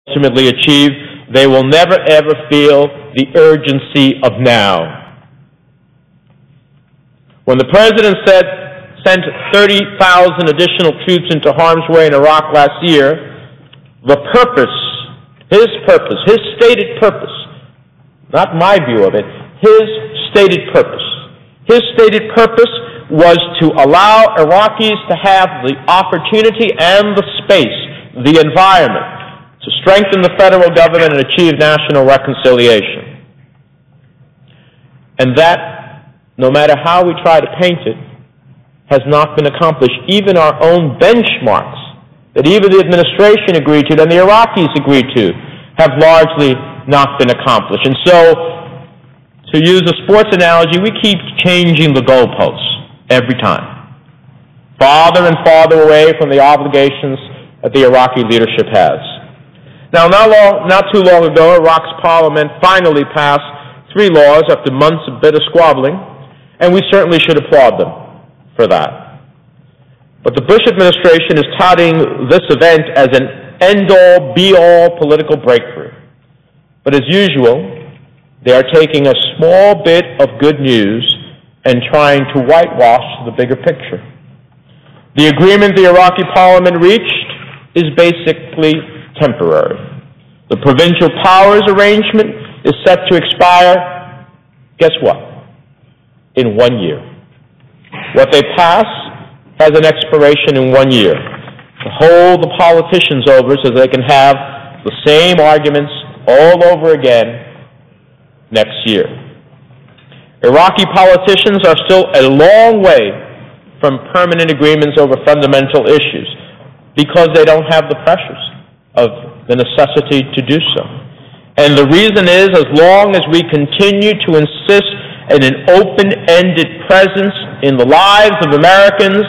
ultimately achieve, they will never ever feel the urgency of now. When the President sent 30,000 additional troops into harm's way in Iraq last year, the purpose, his stated purpose, not my view of it, his stated purpose was to allow Iraqis to have the opportunity and the space, the environment, to strengthen the federal government and achieve national reconciliation. And that, no matter how we try to paint it, has not been accomplished. Even our own benchmarks that even the administration agreed to and the Iraqis agreed to have largely not been accomplished. And so, to use a sports analogy, we keep changing the goalposts every time, farther and farther away from the obligations that the Iraqi leadership has. Now, not too long ago, Iraq's parliament finally passed 3 laws after months of bitter squabbling, and we certainly should applaud them for that. But the Bush administration is touting this event as an end-all, be-all political breakthrough. But as usual, they are taking a small bit of good news and trying to whitewash the bigger picture. The agreement the Iraqi parliament reached is basically temporary. The provincial powers arrangement is set to expire, guess what? In 1 year. What they pass has an expiration in 1 year to hold the politicians over so they can have the same arguments all over again next year. Iraqi politicians are still a long way from permanent agreements over fundamental issues because they don't have the pressures of the necessity to do so. And the reason is, as long as we continue to insist in an open-ended presence in the lives of Americans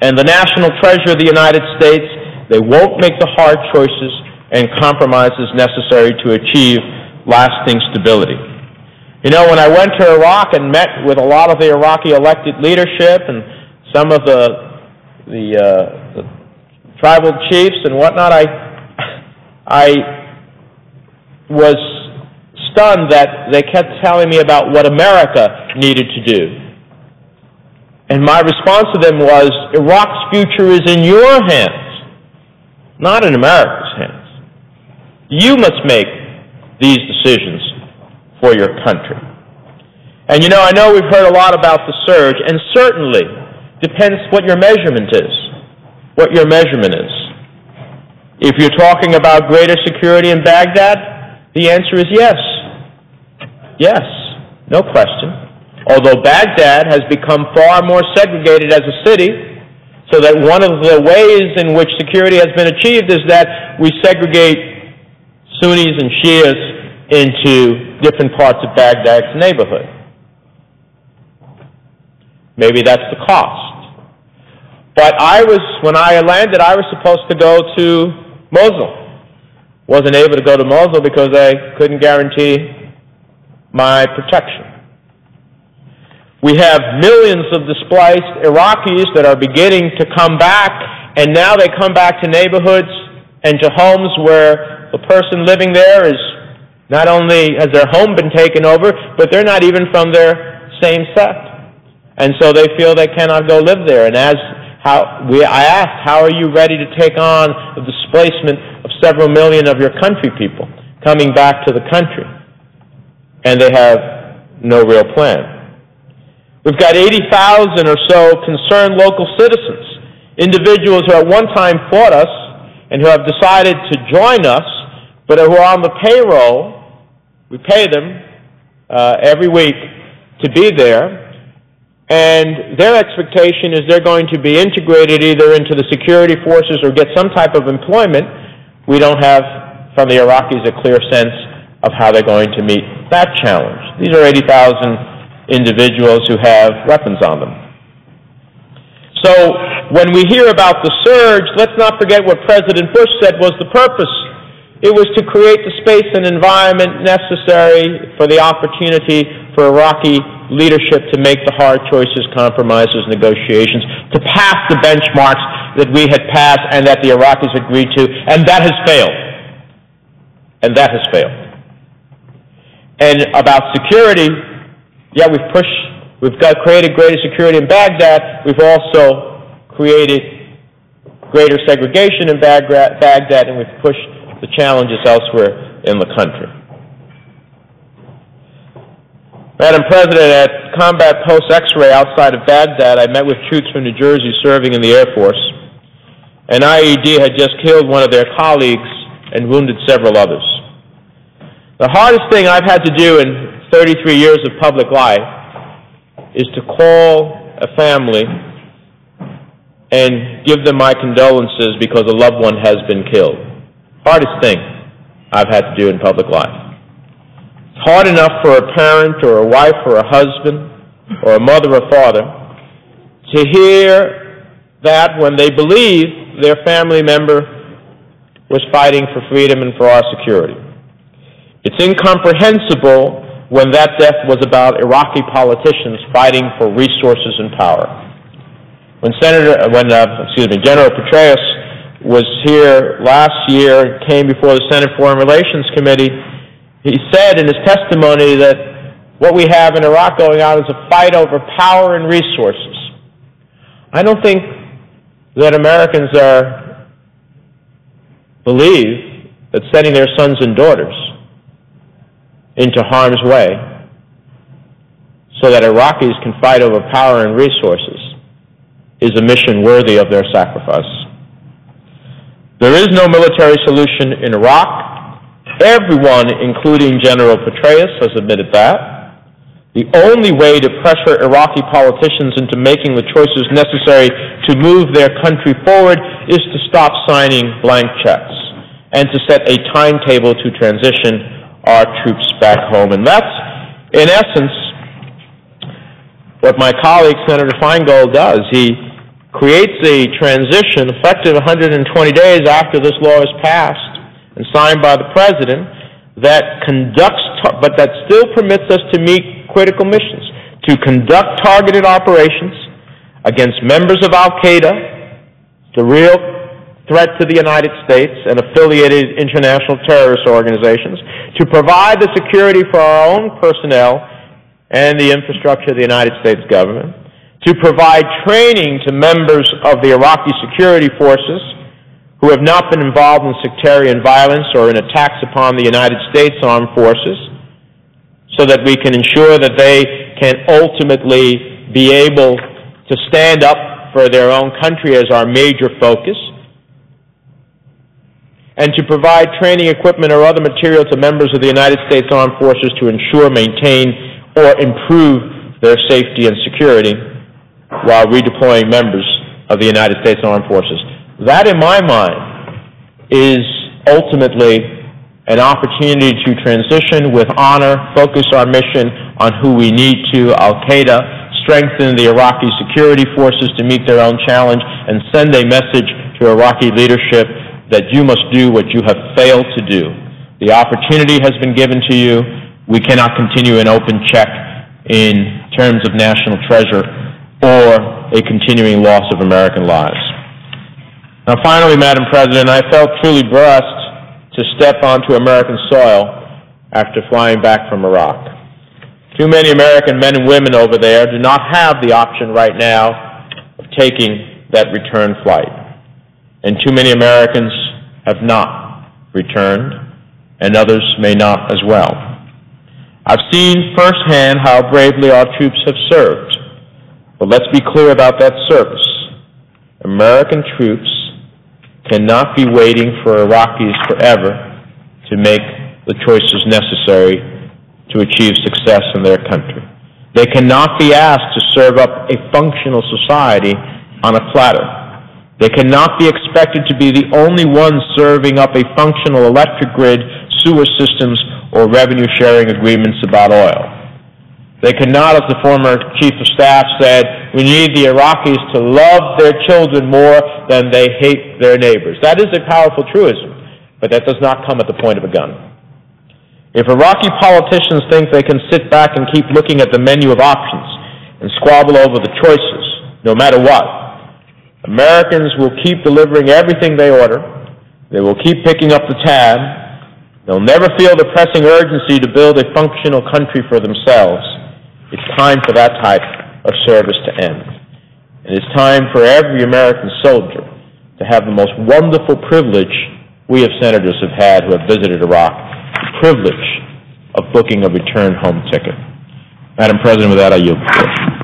and the national treasure of the United States, they won't make the hard choices and compromises necessary to achieve lasting stability. You know, when I went to Iraq and met with a lot of the Iraqi elected leadership and some of the tribal chiefs and whatnot, I was stunned that they kept telling me about what America needed to do. And my response to them was, Iraq's future is in your hands, not in America's hands. You must make these decisions for your country. And you know, I know we've heard a lot about the surge, and certainly depends what your measurement is. What your measurement is. If you're talking about greater security in Baghdad, the answer is yes. Yes, no question. Although Baghdad has become far more segregated as a city, so that one of the ways in which security has been achieved is that we segregate Sunnis and Shias into different parts of Baghdad's neighborhood. Maybe that's the cost. But when I landed, I was supposed to go to Mosul. Wasn't able to go to Mosul because they couldn't guarantee my protection. We have millions of displaced Iraqis that are beginning to come back, and now they come back to neighborhoods and to homes where the person living there is not only has their home been taken over, but they're not even from their same sect. And so they feel they cannot go live there. And I asked, how are you ready to take on the displacement of several million of your country people coming back to the country? And they have no real plan. We've got 80,000 or so concerned local citizens, individuals who at one time fought us and who have decided to join us, but who are on the payroll. We pay them every week to be there. And their expectation is they're going to be integrated either into the security forces or get some type of employment. We don't have, from the Iraqis, a clear sense of how they're going to meet that challenge. These are 80,000 individuals who have weapons on them. So when we hear about the surge, let's not forget what President Bush said was the purpose. It was to create the space and environment necessary for the opportunity for Iraqi leadership to make the hard choices, compromises, negotiations, to pass the benchmarks that we had passed and that the Iraqis agreed to, and that has failed. and that has failed. And about security, yeah, we've created greater security in Baghdad. We've also created greater segregation in Baghdad, and we've pushed the challenges elsewhere in the country. Madam President, at Combat Post X-Ray outside of Baghdad, I met with troops from New Jersey serving in the Air Force. An IED had just killed one of their colleagues and wounded several others. The hardest thing I've had to do in 33 years of public life is to call a family and give them my condolences because a loved one has been killed. Hardest thing I've had to do in public life. It's hard enough for a parent or a wife or a husband or a mother or father to hear that when they believe their family member was fighting for freedom and for our security. It's incomprehensible when that death was about Iraqi politicians fighting for resources and power. When General Petraeus was here last year, came before the Senate Foreign Relations Committee, he said in his testimony that what we have in Iraq going on is a fight over power and resources. I don't think that Americans believe that sending their sons and daughters into harm's way so that Iraqis can fight over power and resources is a mission worthy of their sacrifice. There is no military solution in Iraq. Everyone, including General Petraeus, has admitted that. The only way to pressure Iraqi politicians into making the choices necessary to move their country forward is to stop signing blank checks and to set a timetable to transition our troops back home. And that's, in essence, what my colleague, Senator Feingold, does. He creates a transition effective 120 days after this law is passed and signed by the President that but that still permits us to meet critical missions, to conduct targeted operations against members of Al-Qaeda, the real threat to the United States and affiliated international terrorist organizations, to provide the security for our own personnel and the infrastructure of the United States government, to provide training to members of the Iraqi security forces who have not been involved in sectarian violence or in attacks upon the United States armed forces, so that we can ensure that they can ultimately be able to stand up for their own country as our major focus, and to provide training equipment or other material to members of the United States armed forces to ensure, maintain, or improve their safety and security while redeploying members of the United States armed forces. That, in my mind, is ultimately an opportunity to transition with honor, focus our mission on who we need to, Al-Qaeda, strengthen the Iraqi security forces to meet their own challenge, and send a message to Iraqi leadership that you must do what you have failed to do. The opportunity has been given to you. We cannot continue an open check in terms of national treasure or a continuing loss of American lives. Now, finally, Madam President, I felt truly blessed to step onto American soil after flying back from Iraq. Too many American men and women over there do not have the option right now of taking that return flight. And too many Americans have not returned, and others may not as well. I've seen firsthand how bravely our troops have served. But let's be clear about that service. American troops cannot be waiting for Iraqis forever to make the choices necessary to achieve success in their country. They cannot be asked to serve up a functional society on a platter. They cannot be expected to be the only ones serving up a functional electric grid, sewer systems, or revenue-sharing agreements about oil. They cannot, as the former chief of staff said, we need the Iraqis to love their children more than they hate their neighbors. That is a powerful truism, but that does not come at the point of a gun. If Iraqi politicians think they can sit back and keep looking at the menu of options and squabble over the choices, no matter what, Americans will keep delivering everything they order. They will keep picking up the tab. They'll never feel the pressing urgency to build a functional country for themselves. It's time for that type of service to end. And it's time for every American soldier to have the most wonderful privilege we as senators have had who have visited Iraq, the privilege of booking a return home ticket. Madam President, with that, I yield the floor.